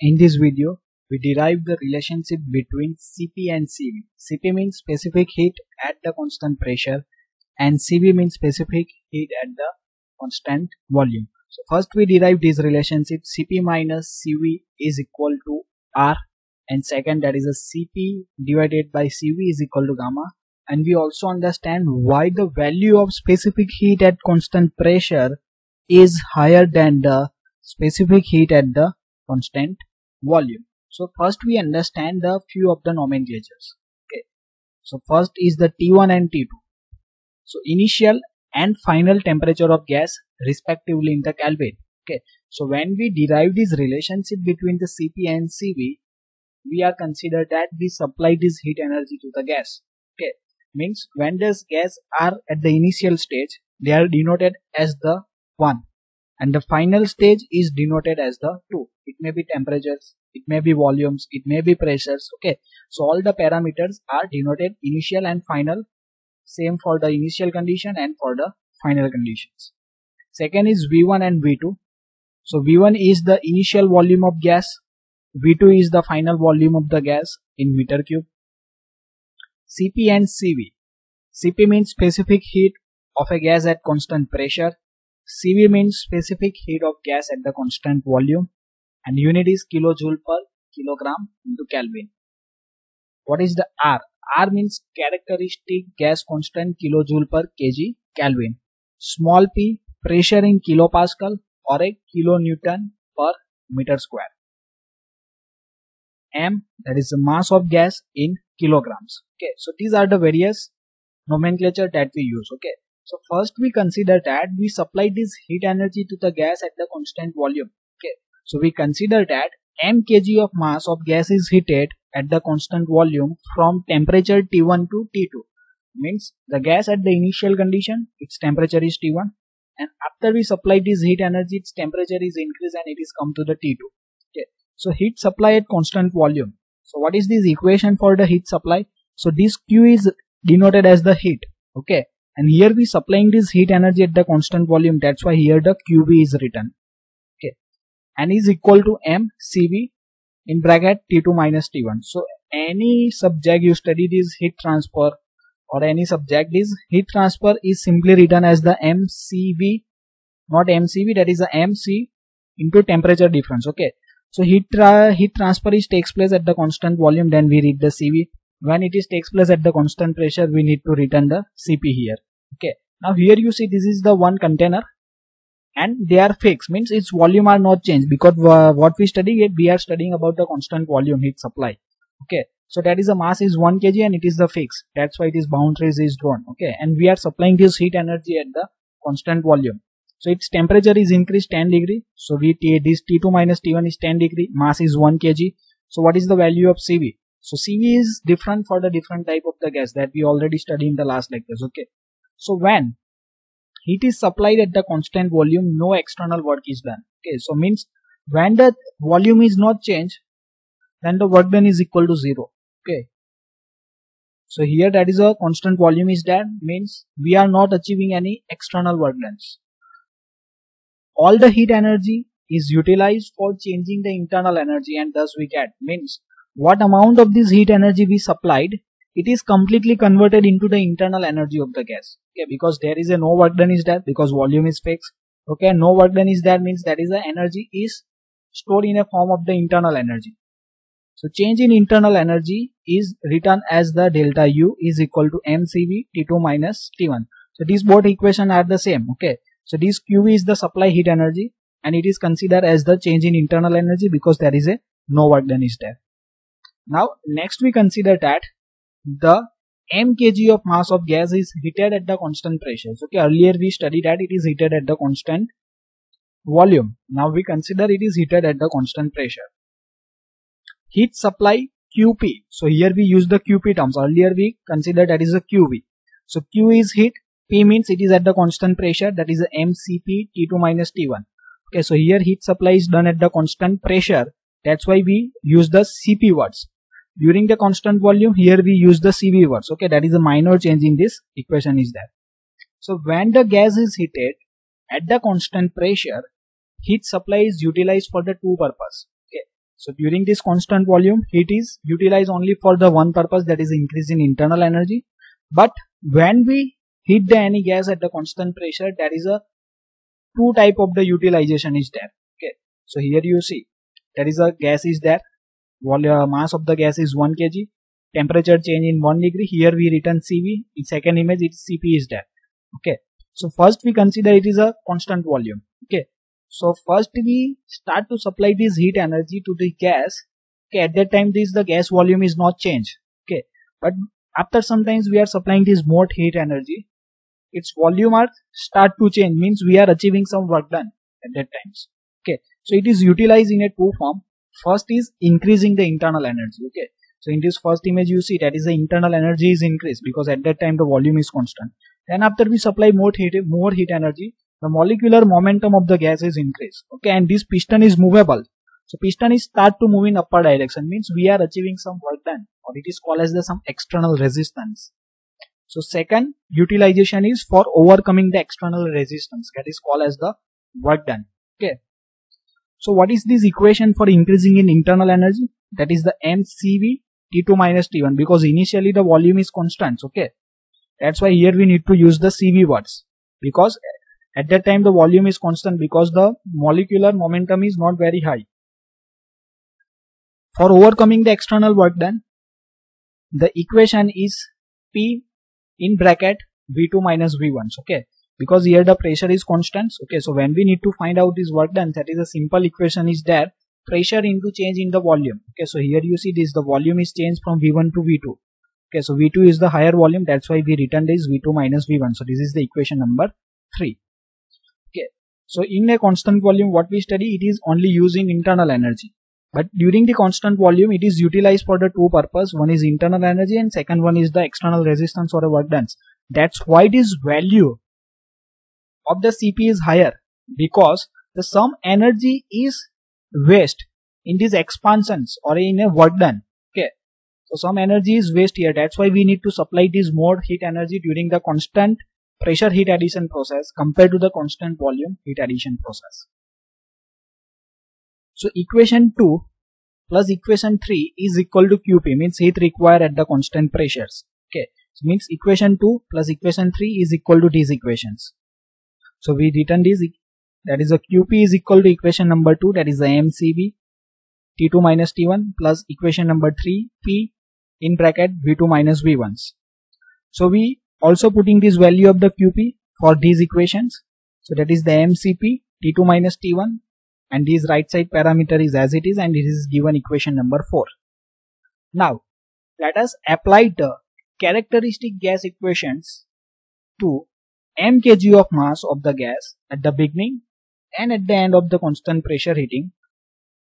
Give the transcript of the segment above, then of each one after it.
In this video, we derive the relationship between Cp and Cv. Cp means specific heat at the constant pressure and Cv means specific heat at the constant volume. So first we derive this relationship. Cp minus Cv is equal to R, and second, that is a Cp divided by Cv is equal to gamma. And we also understand why the value of specific heat at constant pressure is higher than the specific heat at the constant volume. So first we understand the few of the nomenclatures. Okay. So first is the T1 and T2. So initial and final temperature of gas respectively in the Kelvin. Okay. So when we derive this relationship between the Cp and Cv, we are considered that we supply this heat energy to the gas. Okay. Means when this gas are at the initial stage, they are denoted as the 1. And the final stage is denoted as the 2. It may be temperatures, it may be volumes, it may be pressures. Okay. So all the parameters are denoted initial and final. Same for the initial condition and for the final conditions. Second is V1 and V2. So V1 is the initial volume of gas. V2 is the final volume of the gas in meter cube. Cp and Cv. Cp means specific heat of a gas at constant pressure. Cv means specific heat of gas at the constant volume, and unit is kilojoule per kilogram into Kelvin. What is the R? R means characteristic gas constant kilojoule per kg Kelvin. Small p, pressure in kilopascal or a kilonewton per meter square. M, that is the mass of gas in kilograms. Okay, so these are the various nomenclature that we use. Okay. So first we consider that we supply this heat energy to the gas at the constant volume. Okay. So we consider that m kg of mass of gas is heated at the constant volume from temperature T1 to T2. Means the gas at the initial condition, its temperature is T1, and after we supply this heat energy, its temperature is increased and it is come to the T2. Okay. So heat supply at constant volume. So what is this equation for the heat supply? So this Q is denoted as the heat. Okay. And here we supplying this heat energy at the constant volume. That's why here the QV is written. Okay. And is equal to mCV in bracket T2 minus T1. So any subject you study this heat transfer or any subject, this heat transfer is simply written as the mCV, not mCV, that is the mC into temperature difference. Okay. So heat transfer is takes place at the constant volume, then we read the CV. When it is takes place at the constant pressure, we need to return the Cp here. Okay. Now here you see this is the one container and they are fixed, means its volume are not changed, because what we study, we are studying about the constant volume heat supply. Okay. So that is the mass is 1 kg and it is the fixed. That's why this boundaries is drawn. Okay. And we are supplying this heat energy at the constant volume. So its temperature is increased 10 degree. So this T2 minus T1 is 10 degree. Mass is 1 kg. So what is the value of Cv? So Cv is different for the different type of the gas that we already studied in the last lectures. Okay. So when heat is supplied at the constant volume, no external work is done. Okay. So means when the volume is not changed, then the work done is equal to 0. Okay. So here that is a constant volume is there, means we are not achieving any external work done. All the heat energy is utilized for changing the internal energy, and thus we get, means what amount of this heat energy we supplied, it is completely converted into the internal energy of the gas. Okay, because there is a no work done is there, because volume is fixed. Okay, no work done is there means that is the energy is stored in a form of the internal energy. So change in internal energy is written as the delta U is equal to mCV T2 minus T1. So these both equations are the same. Okay. So this QV is the supply heat energy and it is considered as the change in internal energy because there is a no work done is there. Now next we consider that the m kg of mass of gas is heated at the constant pressure. Okay, earlier we studied that it is heated at the constant volume. Now we consider it is heated at the constant pressure. Heat supply QP. So here we use the QP terms. Earlier we considered that is a QV. So Q is heat. P means it is at the constant pressure, that is the mCp T2 minus T1. Okay, so here heat supply is done at the constant pressure. That's why we use the Cp words. During the constant volume, here we use the Cv words. Okay, that is a minor change in this equation is there. So when the gas is heated at the constant pressure, heat supply is utilized for the two purpose. Okay, So during this constant volume, heat is utilized only for the one purpose, that is increase in internal energy. But when we heat the any gas at the constant pressure, there is a two type of the utilization is there. Okay, so here you see there is a gas is there, mass of the gas is 1 kg, temperature change in 1 degree. Here we written CV. In second image it's CP is there. Okay, so first we consider it is a constant volume. Okay, so first we start to supply this heat energy to the gas. Okay, at that time the gas volume is not changed. Okay, but after sometimes we are supplying this more heat energy, its volume are start to change, means we are achieving some work done at that times. Okay, so it is utilized in a two form. First is increasing the internal energy. Okay, so in this first image you see that is the internal energy is increased because at that time the volume is constant. Then after we supply more heat energy, the molecular momentum of the gas is increased. Okay, and this piston is movable. So piston is start to move in upper direction, means we are achieving some work done, or it is called as the some external resistance. So second utilization is for overcoming the external resistance, that is called as the work done. Okay, so what is this equation for increasing in internal energy? That is the mCV T2 minus T1, because initially the volume is constant. Okay, that's why here we need to use the CV words, because at that time the volume is constant because the molecular momentum is not very high. For overcoming the external work done, the equation is P in bracket V2 minus V1. Okay, because here the pressure is constant. Okay, so when we need to find out this work done, that is a simple equation is there, pressure into change in the volume. Okay, so here you see this, the volume is changed from V1 to V2. Okay, so V2 is the higher volume, that's why we written this V2 minus V1. So this is the equation number 3. Okay, so in a constant volume what we study, it is only using internal energy. But during the constant volume, it is utilized for the two purpose. One is internal energy and second one is the external resistance or a work done. That's why this value of the CP is higher, because the some energy is waste in these expansions or in a work done. Okay, so some energy is waste here. That's why we need to supply this more heat energy during the constant pressure heat addition process compared to the constant volume heat addition process. So equation 2 plus equation 3 is equal to QP, means heat required at the constant pressures. Okay, so means equation 2 plus equation 3 is equal to these equations. So we written this, that is a QP is equal to equation number 2, that is the mCV T2 minus T1 plus equation number 3 P in bracket V2 minus V1s. So we also putting this value of the QP for these equations. So that is the mCP T2 minus T1, and this right side parameter is as it is, and it is given equation number 4. Now let us apply the characteristic gas equations to m kg of mass of the gas at the beginning and at the end of the constant pressure heating.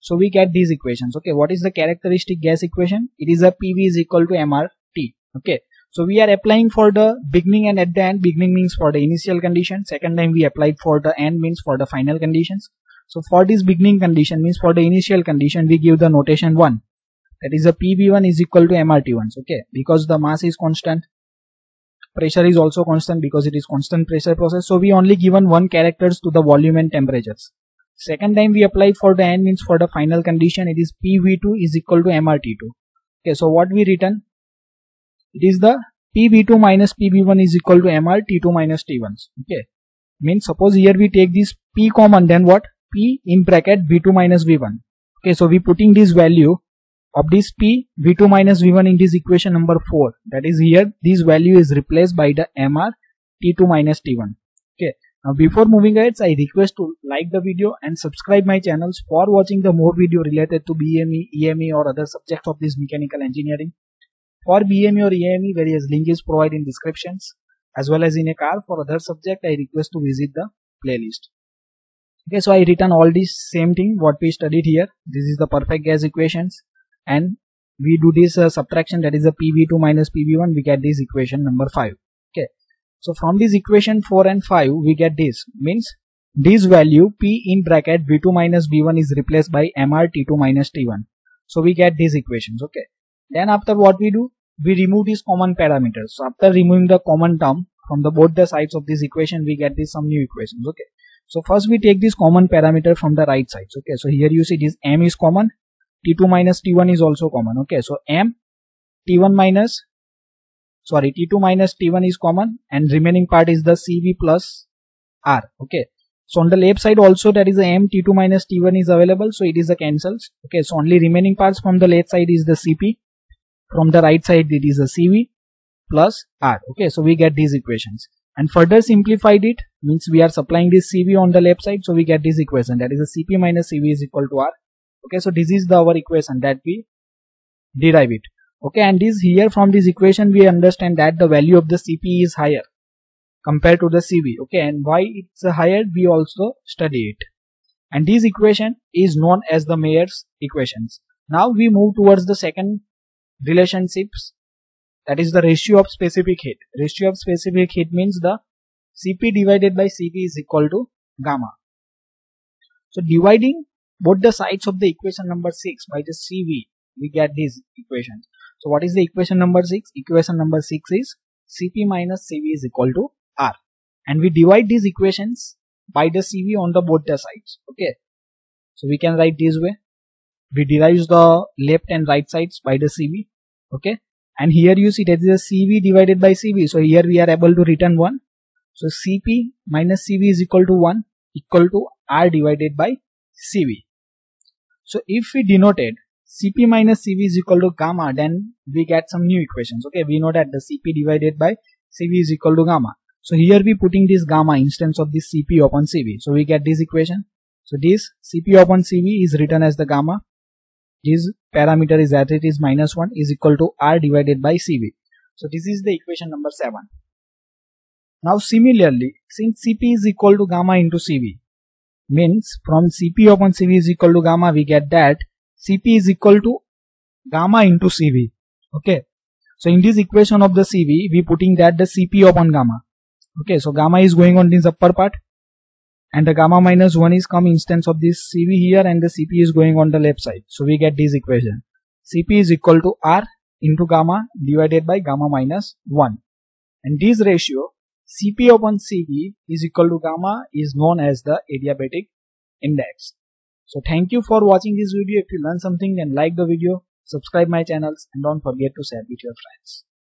So we get these equations. Okay, what is the characteristic gas equation? It is a PV is equal to MRT. Okay, so we are applying for the beginning and at the end. Beginning means for the initial condition, second time we applied for the end means for the final conditions. So for this beginning condition, means for the initial condition, we give the notation 1, that is a PV1 is equal to MRT1. Okay, because the mass is constant, pressure is also constant because it is constant pressure process. So we only given one characters to the volume and temperatures. Second time we apply for the end means for the final condition, it is PV2 is equal to MRT2. Okay, so what we written? It is the PV2 minus PV1 is equal to MRT2 minus T1s. Okay, means suppose here we take this P common, then what? P in bracket V2 minus V1. Okay, so we putting this value of this P V2 minus V1 in this equation number 4. That is here this value is replaced by the MR T2 minus T1. Okay, now before moving ahead, I request to like the video and subscribe my channels for watching the more video related to BME, EME or other subjects of this mechanical engineering. For BME or EME, various link is provided in descriptions, as well as in a car. For other subject, I request to visit the playlist. Okay, so I written all this same thing what we studied here. This is the perfect gas equations, and we do this subtraction, that is a PV2 minus PV1, we get this equation number 5. Okay, so from this equation 4 and 5 we get this, means this value P in bracket V2 minus V1 is replaced by MR T2 minus T1. So we get these equations. Okay, then after what we do, we remove these common parameters. So after removing the common term from the both the sides of this equation, we get this some new equations. Okay, so first we take this common parameter from the right sides. Okay, so here you see this M is common, T2 minus T1 is also common. Okay, so M T2 minus T1 is common, and remaining part is the CV plus R. Okay, so on the left side also that is the M T2 minus T1 is available, so it is the cancels. Okay, so only remaining parts from the left side is the CP, from the right side it is the CV plus R. Okay, so we get these equations, and further simplified it means we are supplying this CV on the left side, so we get this equation, that is the CP minus CV is equal to R. Okay, so this is our equation that we derive it. Okay, and this here from this equation we understand that the value of the CP is higher compared to the CV. Okay, and why it's higher we also study it, and this equation is known as the Mayer's equations. Now we move towards the second relationships, that is the ratio of specific heat. Ratio of specific heat means the CP divided by CV is equal to gamma. So dividing both the sides of the equation number 6 by the CV, we get these equations. So what is the equation number 6? Equation number 6 is CP minus CV is equal to R, and we divide these equations by the CV on the both the sides. Okay, so we can write this way. We derive the left and right sides by the CV. Okay, and here you see that is a CV divided by CV, so here we are able to return 1. So CP minus CV is equal to 1 equal to R divided by CV. So if we denoted CP minus CV is equal to gamma, then we get some new equations. Okay, we know that the CP divided by CV is equal to gamma. So here we putting this gamma instance of this CP upon CV. So we get this equation. So this CP upon CV is written as the gamma. This parameter is that it is minus 1 is equal to R divided by CV. So this is the equation number 7. Now similarly, since CP is equal to gamma into CV, means from CP upon CV is equal to gamma, we get that CP is equal to gamma into CV. Okay, so in this equation of the CV we putting that the CP upon gamma. Okay, so gamma is going on this upper part, and the gamma minus 1 is come instance of this CV here, and the CP is going on the left side. So we get this equation, CP is equal to R into gamma divided by gamma minus 1, and this ratio CP upon CV is equal to gamma is known as the adiabatic index. So thank you for watching this video. If you learned something, then like the video, subscribe my channels, and don't forget to share with your friends.